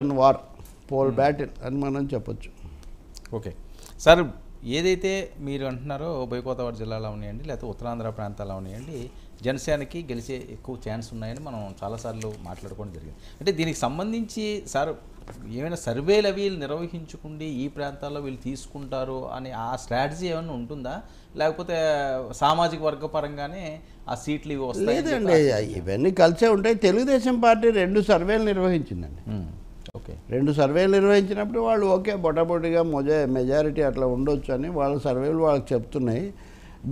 War pole battle అని మనం చెప్పొచ్చు. ఓకే సార్, ఏదైతే మీరు అంటున్నారో ఉభయ గోదావరి జిల్లాలో ఉన్నాయండి లేకపోతే ఉత్తరాంధ్ర ప్రాంతాల్లో ఉన్నాయండి, జనసేనకి గెలిచే ఎక్కువ ఛాన్స్ ఉన్నాయని మనం చాలాసార్లు మాట్లాడుకోవడం జరిగింది. అంటే దీనికి సంబంధించి సార్ ఏమైనా సర్వేలు అవి నిర్వహించుకుండి ఈ ప్రాంతాల్లో వీళ్ళు తీసుకుంటారు అని ఆ స్ట్రాటజీ ఏమైనా ఉంటుందా, లేకపోతే సామాజిక వర్గ పరంగానే ఆ సీట్లు ఇవి వస్తాయి? లేదండి, ఇవన్నీ కలిసే ఉంటాయి. తెలుగుదేశం పార్టీ 2 సర్వేలు నిర్వహించిందండి. ఓకే, 2 సర్వేలు నిర్వహించినప్పుడు వాళ్ళు ఓకే బొటబొటిగా మెజారిటీ అట్లా ఉండొచ్చు అని వాళ్ళ సర్వేలు వాళ్ళకి చెప్తున్నాయి.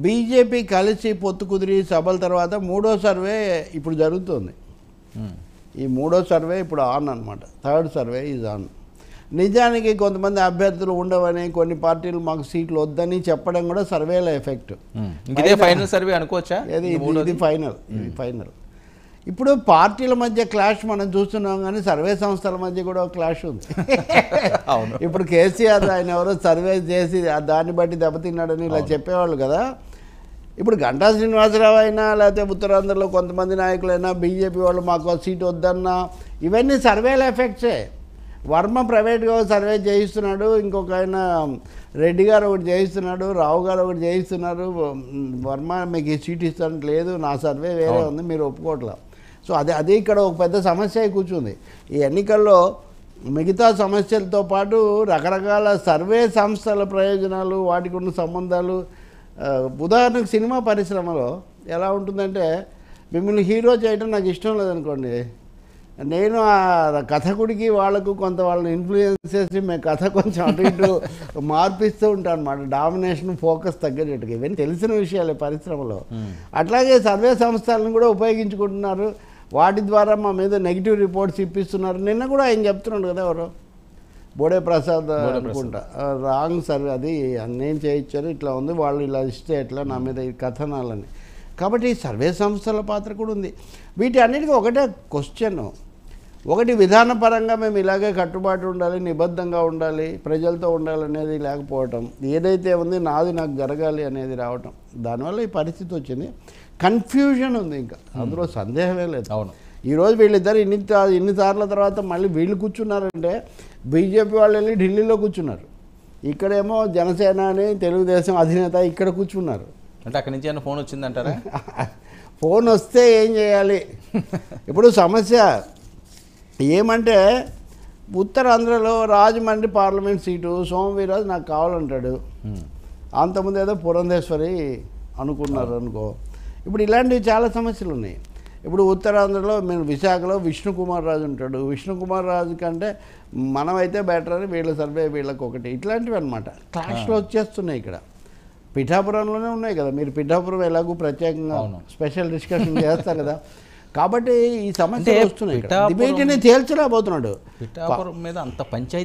బీజేపీ కలిసి పొత్తు కుదిరి సభల తర్వాత 3వ సర్వే ఇప్పుడు జరుగుతుంది. ఈ 3వ సర్వే ఇప్పుడు ఆన్ అనమాట. 3rd survey is on. నిజానికి కొంతమంది అభ్యర్థులు ఉండవని, కొన్ని పార్టీలు మాకు సీట్లు వద్దని చెప్పడం కూడా సర్వేల ఎఫెక్ట్. ఫైనల్ సర్వే అనుకోవచ్చా? ఇది ఫైనల్. ఇప్పుడు పార్టీల మధ్య క్లాష్ మనం చూస్తున్నాం, కానీ సర్వే సంస్థల మధ్య కూడా ఒక క్లాష్ ఉంది. ఇప్పుడు కేసీఆర్ ఆయన ఎవరో సర్వే చేసి దాన్ని బట్టి దెబ్బతిన్నాడని ఇలా చెప్పేవాళ్ళు కదా. ఇప్పుడు గంటా శ్రీనివాసరావు అయినా లేకపోతే ఉత్తరాంధ్రలో కొంతమంది నాయకులైనా బీజేపీ వాళ్ళు మాకు సీట్ వద్దన్నా ఇవన్నీ సర్వేల ఎఫెక్ట్సే. వర్మ ప్రైవేట్గా సర్వే చేయిస్తున్నాడు, ఇంకొక ఆయన రెడ్డి గారు ఒకటి చేయిస్తున్నాడు, రావు గారు ఒకటి చేయిస్తున్నారు. వర్మ మీకు ఈ సీట్ ఇస్తాను, లేదు నా సర్వే వేరే ఉంది, మీరు ఒప్పుకోవట్లా. సో అదే ఇక్కడ ఒక పెద్ద సమస్య కూర్చుంది. ఈ ఎన్నికల్లో మిగతా సమస్యలతో పాటు రకరకాల సర్వే సంస్థల ప్రయోజనాలు, వాటికి ఉన్న సంబంధాలు. ఉదాహరణకు సినిమా పరిశ్రమలో ఎలా ఉంటుందంటే, మిమ్మల్ని హీరో చేయడం నాకు ఇష్టం లేదనుకోండి, నేను ఆ కథకుడికి వాళ్ళకు కొంత వాళ్ళని ఇన్ఫ్లుయెన్స్ చేసి మేము కథ కొంచెం అటు ఇటు మార్పిస్తూ ఉంటాను అన్నమాట, డామినేషన్ ఫోకస్ తగ్గేటట్టుగా. ఇవన్నీ తెలిసిన విషయాలే పరిశ్రమలో. అట్లాగే సర్వే సంస్థలను కూడా ఉపయోగించుకుంటున్నారు, వాటి ద్వారా మా మీద నెగిటివ్ రిపోర్ట్స్ ఇప్పిస్తున్నారు. నిన్న కూడా ఆయన చెప్తున్నాడు కదా, ఎవరు బోడే ప్రసాద్ అనుకుంటా, రాంగ్ సర్వే, అది నేను చేయించారు, ఇట్లా ఉంది, వాళ్ళు ఇలా ఇస్తే ఎట్లా నా మీద ఈ కథనాలని. కాబట్టి సర్వే సంస్థల పాత్ర కూడా ఉంది. వీటి అన్నిటికీ ఒకటే క్వశ్చన్, ఒకటి విధానపరంగా మేము ఇలాగే కట్టుబాటు ఉండాలి, నిబద్ధంగా ఉండాలి, ప్రజలతో ఉండాలనేది లేకపోవటం, ఏదైతే ఉంది నాది నాకు జరగాలి అనేది రావటం, దానివల్ల ఈ పరిస్థితి వచ్చింది. కన్ఫ్యూజన్ ఉంది, ఇంకా అందులో సందేహమే లేదు. అవును, ఈరోజు వీళ్ళిద్దరు ఇన్ని సార్ల తర్వాత మళ్ళీ వీళ్ళు కూర్చున్నారంటే, బీజేపీ వాళ్ళు వెళ్ళి ఢిల్లీలో కూర్చున్నారు, ఇక్కడేమో జనసేన అని తెలుగుదేశం అధినేత ఇక్కడ కూర్చున్నారు. అంటే అక్కడి నుంచి ఏమైనా ఫోన్ వచ్చిందంటారా? ఫోన్ వస్తే ఏం చేయాలి? ఇప్పుడు సమస్య ఏమంటే, ఉత్తరాంధ్రలో రాజమండ్రి పార్లమెంట్ సీటు సోమవీరాజు నాకు కావాలంటాడు. అంతకుముందు ఏదో పురంధేశ్వరి అనుకున్నారు అనుకో. ఇప్పుడు ఇలాంటివి చాలా సమస్యలు ఉన్నాయి. ఇప్పుడు ఉత్తరాంధ్రలో మేము విశాఖలో విష్ణుకుమార్ రాజు ఉంటాడు, విష్ణుకుమార్ రాజు కంటే మనమైతే బెటర్ అని వీళ్ళ సర్వే వీళ్ళకి ఒకటి, ఇట్లాంటివి అనమాట క్లాష్లో వచ్చేస్తున్నాయి. ఇక్కడ పిఠాపురంలోనే ఉన్నాయి కదా, మీరు పిఠాపురం ఎలాగూ ప్రత్యేకంగా స్పెషల్ డిస్కషన్ చేస్తారు కదా. కాబట్టి ఈ సమస్య వస్తున్నాయి. డిబేట్ని తేల్చలేకపోతున్నాడు. పిఠాపురం మీద అంత పంచాయతీ